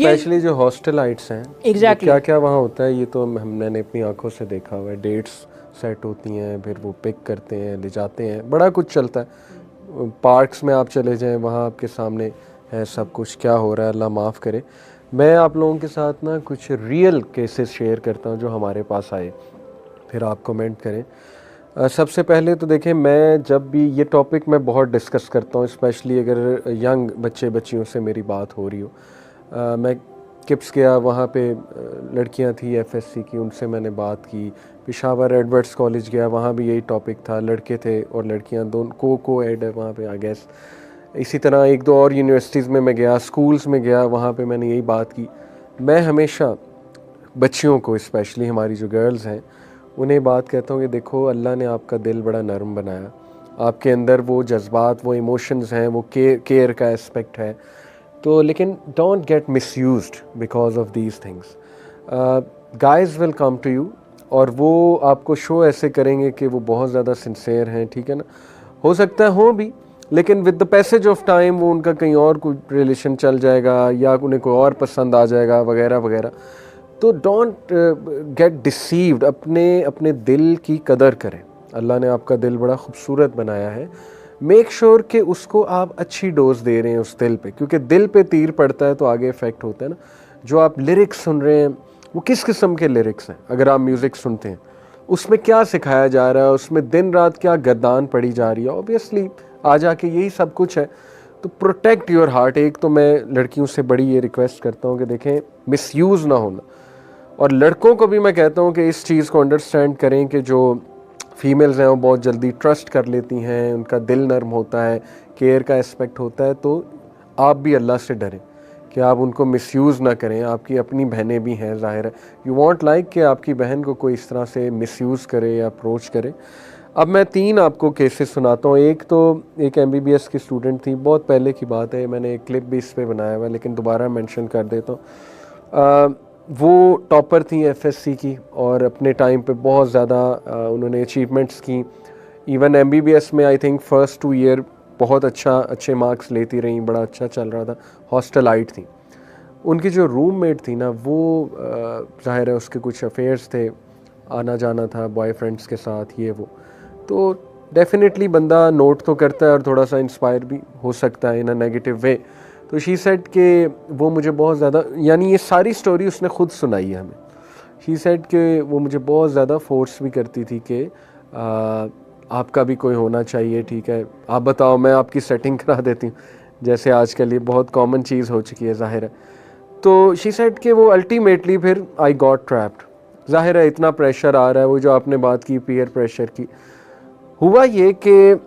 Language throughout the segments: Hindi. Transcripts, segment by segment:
ये स्पेशली जो हॉस्टलाइट्स हैं, एग्जैक्टली क्या क्या वहाँ होता है ये तो हमने अपनी आंखों से देखा हुआ है। डेट्स सेट होती हैं, फिर वो पिक करते हैं, ले जाते हैं, बड़ा कुछ चलता है। पार्क्स में आप चले जाएं, वहाँ आपके सामने है सब कुछ क्या हो रहा है, अल्लाह माफ़ करे। मैं आप लोगों के साथ ना कुछ रियल केसेस शेयर करता हूँ जो हमारे पास आए, फिर आप कमेंट करें। सबसे पहले तो देखें, मैं जब भी ये टॉपिक मैं बहुत डिस्कस करता हूँ, स्पेशली अगर यंग बच्चियों से मेरी बात हो रही हो। मैं किप्स गया, वहाँ पे लड़कियाँ थी एफएससी की, उनसे मैंने बात की। पेशावर एडवर्ड्स कॉलेज गया, वहाँ भी यही टॉपिक था, लड़के थे और लड़कियाँ दोनों को एड है वहाँ पे आई गेस। इसी तरह एक दो और यूनिवर्सिटीज़ में मैं गया, स्कूल्स में गया, वहाँ पे मैंने यही बात की। मैं हमेशा बच्चियों को, स्पेशली हमारी जो गर्ल्स हैं, उन्हें बात कहता हूँ कि देखो, अल्लाह ने आपका दिल बड़ा नरम बनाया, आपके अंदर वो जज्बात, वो इमोशंस हैं, वो केयर का एस्पेक्ट है, तो लेकिन don't get misused because of these things. Guys will come to you और वो आपको शो ऐसे करेंगे कि वो बहुत ज़्यादा सिंसेयर हैं, ठीक है ना। हो सकता है हो भी, लेकिन with the passage of time वो उनका कहीं और कोई रिलेशन चल जाएगा या उन्हें कोई और पसंद आ जाएगा वगैरह वगैरह। तो डोंट गेट डिसीव्ड, अपने दिल की कदर करें। अल्लाह ने आपका दिल बड़ा खूबसूरत बनाया है, मेक श्योर कि उसको आप अच्छी डोज दे रहे हैं उस दिल पे, क्योंकि दिल पे तीर पड़ता है तो आगे इफ़ेक्ट होता है ना। जो आप लिरिक्स सुन रहे हैं वो किस किस्म के लिरिक्स हैं, अगर आप म्यूज़िक सुनते हैं उसमें क्या सिखाया जा रहा है, उसमें दिन रात क्या गर्दान पड़ी जा रही है, ऑब्वियसली आ जाके यही सब कुछ है। तो प्रोटेक्ट योर हार्ट। एक तो मैं लड़कियों से बड़ी ये रिक्वेस्ट करता हूँ कि देखें, मिसयूज़ ना होना, और लड़कों को भी मैं कहता हूँ कि इस चीज़ को अंडरस्टैंड करें कि जो फीमेल्स हैं वो बहुत जल्दी ट्रस्ट कर लेती हैं, उनका दिल नर्म होता है, केयर का एस्पेक्ट होता है। तो आप भी अल्लाह से डरें कि आप उनको मिसयूज़ ना करें। आपकी अपनी बहनें भी हैं, ज़ाहिर है यू वांट लाइक कि आपकी बहन को कोई इस तरह से मिसयूज़ करे या अप्रोच करे। अब मैं 3 आपको केसेस सुनाता हूँ। एक तो एक MBBS की स्टूडेंट थी, बहुत पहले की बात है, मैंने एक क्लिप भी इस पर बनाया हुआ है लेकिन दोबारा मेंशन कर देता हूँ। वो टॉपर थी FSC की और अपने टाइम पे बहुत ज़्यादा उन्होंने अचीवमेंट्स की। इवन MBBS में आई थिंक फर्स्ट 2 ईयर बहुत अच्छे मार्क्स लेती रहीं, बड़ा अच्छा चल रहा था। हॉस्टलाइट थी। उनकी जो रूममेट थी ना, वो ज़ाहिर है उसके कुछ अफेयर्स थे, आना जाना था बॉयफ्रेंड्स के साथ, ये वो। तो डेफिनेटली बंदा नोट तो करता है और थोड़ा सा इंस्पायर भी हो सकता है इन अ नेगेटिव वे। तो शी सेड कि वो मुझे बहुत ज़्यादा, यानी ये सारी स्टोरी उसने खुद सुनाई है हमें। शी सेड कि वो मुझे बहुत ज़्यादा फोर्स भी करती थी कि आपका भी कोई होना चाहिए, ठीक है, आप बताओ, मैं आपकी सेटिंग करा देती हूँ, जैसे आजकल ये बहुत कॉमन चीज़ हो चुकी है, ज़ाहिर है। तो शी सेड कि वो अल्टीमेटली फिर आई गॉट ट्रैप्ड। ज़ाहिर है इतना प्रेशर आ रहा है, वो जो आपने बात की पीयर प्रेशर की, हुआ ये कि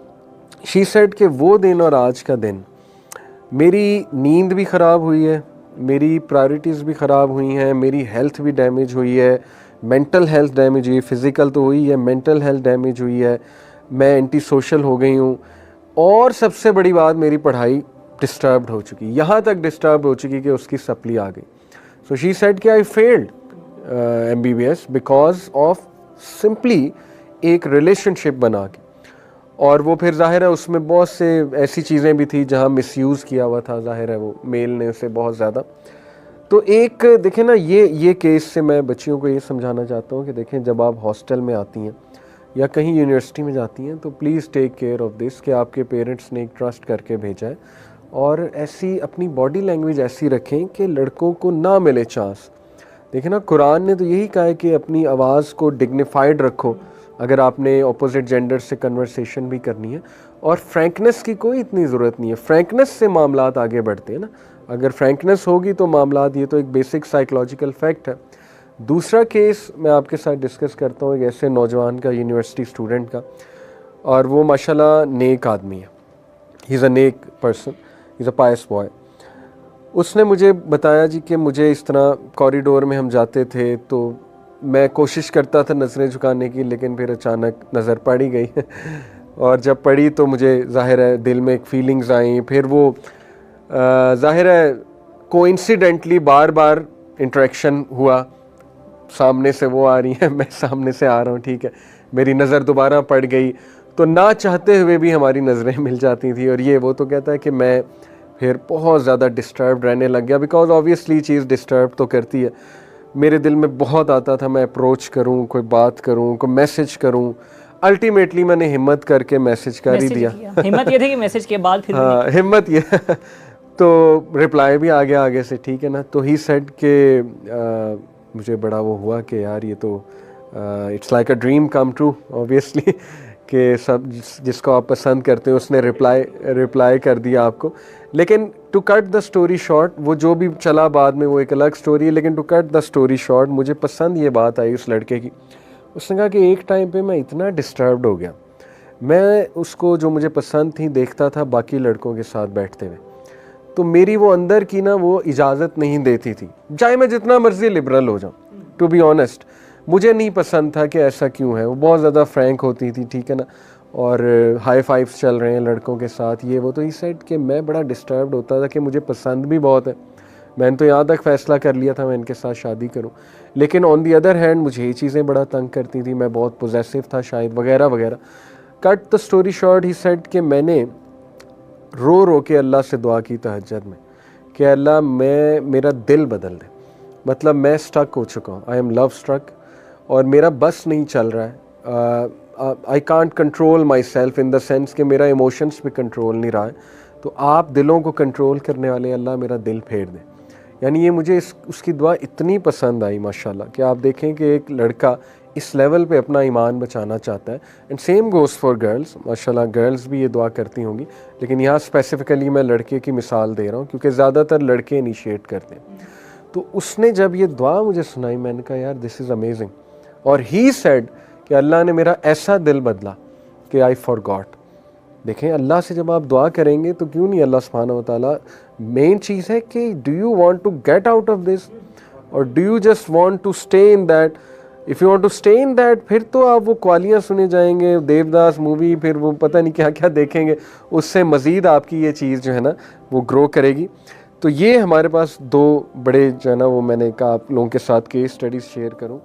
शी सेड कि वो दिन और आज का दिन मेरी नींद भी ख़राब हुई है, मेरी प्रायोरिटीज़ भी ख़राब हुई हैं, मेरी हेल्थ भी डैमेज हुई है, मेंटल हेल्थ डैमेज हुई, फ़िज़िकल तो हुई है, मेंटल हेल्थ डैमेज हुई है, मैं एंटी सोशल हो गई हूँ, और सबसे बड़ी बात, मेरी पढ़ाई डिस्टर्ब्ड हो चुकी, यहाँ तक डिस्टर्ब हो चुकी कि उसकी सप्ली आ गई। सो शी सेड कि I failed MBBS because of simply एक रिलेशनशिप बना के। और वो फिर ज़ाहिर है उसमें बहुत से ऐसी चीज़ें भी थी जहाँ मिसयूज़ किया हुआ था, ज़ाहिर है वो मेल ने उसे बहुत ज़्यादा। तो एक देखें ना, ये केस से मैं बच्चियों को ये समझाना चाहता हूँ कि देखें, जब आप हॉस्टल में आती हैं या कहीं यूनिवर्सिटी में जाती हैं तो please take care of this कि आपके पेरेंट्स ने एक ट्रस्ट करके भेजा है, और ऐसी अपनी बॉडी लैंग्वेज ऐसी रखें कि लड़कों को ना मिले चांस। देखिए ना, कुरान ने तो यही कहा है कि अपनी आवाज़ को डिग्निफाइड रखो अगर आपने ऑपोजिट जेंडर से कन्वर्सेशन भी करनी है, और फ्रैंकनेस की कोई इतनी ज़रूरत नहीं है। फ्रैंकनेस से मामलात आगे बढ़ते हैं ना, अगर फ्रैंकनेस होगी तो मामलात, ये तो एक बेसिक साइकोलॉजिकल फैक्ट है। दूसरा केस मैं आपके साथ डिस्कस करता हूँ एक ऐसे नौजवान का, यूनिवर्सिटी स्टूडेंट का, और वो माशाल्लाह नेक आदमी है, ही इज़ अ नेक person, he is a pious boy. उसने मुझे बताया जी कि मुझे इस तरह कॉरिडोर में हम जाते थे तो मैं कोशिश करता था नज़रें झुकाने की, लेकिन फिर अचानक नज़र पड़ ही गई और जब पड़ी तो मुझे ज़ाहिर है दिल में एक फीलिंग्स आई। फिर वो ज़ाहिर है कोइंसिडेंटली बार बार इंटरेक्शन हुआ, सामने से वो आ रही है, मैं सामने से आ रहा हूँ, ठीक है, मेरी नज़र दोबारा पड़ गई, तो ना चाहते हुए भी हमारी नज़रें मिल जाती थी। और ये वो तो कहता है कि मैं फिर बहुत ज़्यादा डिस्टर्ब रहने लग गया, बिकॉज ऑब्वियसली चीज़ डिस्टर्ब तो करती है। मेरे दिल में बहुत आता था मैं अप्रोच करूं, कोई बात करूं, कोई मैसेज करूं। अल्टीमेटली मैंने हिम्मत करके मैसेज कर ही दिया। हिम्मत ये थी कि मैसेज के बाद फिर हाँ, हिम्मत ये तो रिप्लाई भी आ गया आगे से, ठीक है ना। तो ही सेड के मुझे बड़ा वो हुआ कि यार ये तो it's like a dream come true obviously कि सब जिसको आप पसंद करते हो उसने रिप्लाई कर दिया आपको। लेकिन to cut the story short, वो जो भी चला बाद में वो एक अलग स्टोरी है, लेकिन to cut the story short, मुझे पसंद ये बात आई उस लड़के की। उसने कहा कि एक टाइम पे मैं इतना डिस्टर्ब्ड हो गया, मैं उसको जो मुझे पसंद थी देखता था बाकी लड़कों के साथ बैठते हुए, तो मेरी वो अंदर की ना वो इजाज़त नहीं देती थी, चाहे मैं जितना मर्जी लिबरल हो जाऊँ। टू बी ऑनेस्ट मुझे नहीं पसंद था कि ऐसा क्यों है। वो बहुत ज़्यादा फ्रैंक होती थी, ठीक है ना, और हाई फाइव्स चल रहे हैं लड़कों के साथ, ये वो। तो इस साइड के मैं बड़ा डिस्टर्ब्ड होता था कि मुझे पसंद भी बहुत है, मैंने तो यहाँ तक फ़ैसला कर लिया था मैं इनके साथ शादी करूँ। लेकिन ऑन दी अदर हैंड मुझे ये चीज़ें बड़ा तंग करती थी, मैं बहुत पोजेसिव था शायद, वगैरह वगैरह। Cut the story short, he said कि मैंने रो रो के अल्लाह से दुआ की तहज्जुद में कि अल्लाह मेरा दिल बदल दे। मतलब मैं स्टक हो चुका हूँ, आई एम लव स्ट्रक, और मेरा बस नहीं चल रहा है। I can't control my self in the sense कि मेरा इमोशंस पे कंट्रोल नहीं रहा है। तो आप दिलों को कंट्रोल करने वाले अल्लाह मेरा दिल फेर दे। यानी ये मुझे उसकी दुआ इतनी पसंद आई माशाल्लाह कि आप देखें कि एक लड़का इस लेवल पे अपना ईमान बचाना चाहता है। And same goes for girls, माशाल्लाह गर्ल्स भी ये दुआ करती होंगी, लेकिन यहाँ स्पेसिफ़िकली मैं लड़के की मिसाल दे रहा हूँ क्योंकि ज़्यादातर लड़के इनिशिएट करते हैं। तो उसने जब ये दुआ मुझे सुनाई, मैंने कहा यार दिस इज़ अमेजिंग। और ही सेड कि अल्लाह ने मेरा ऐसा दिल बदला कि आई फॉरगॉट। देखें, अल्लाह से जब आप दुआ करेंगे तो क्यों नहीं, अल्लाह सुब्हानहू व तआला, मेन चीज़ है कि do you want to get out of this और do you just want to stay in that. If you want to stay in that, फिर तो आप वो क्वालियाँ सुने जाएंगे, देवदास मूवी, फिर वो पता नहीं क्या क्या देखेंगे, उससे मज़ीद आपकी ये चीज़ जो है ना वो ग्रो करेगी। तो ये हमारे पास दो बड़े जो है ना वो मैंने कहा आप लोगों के साथ केस स्टडीज़ शेयर करूँ।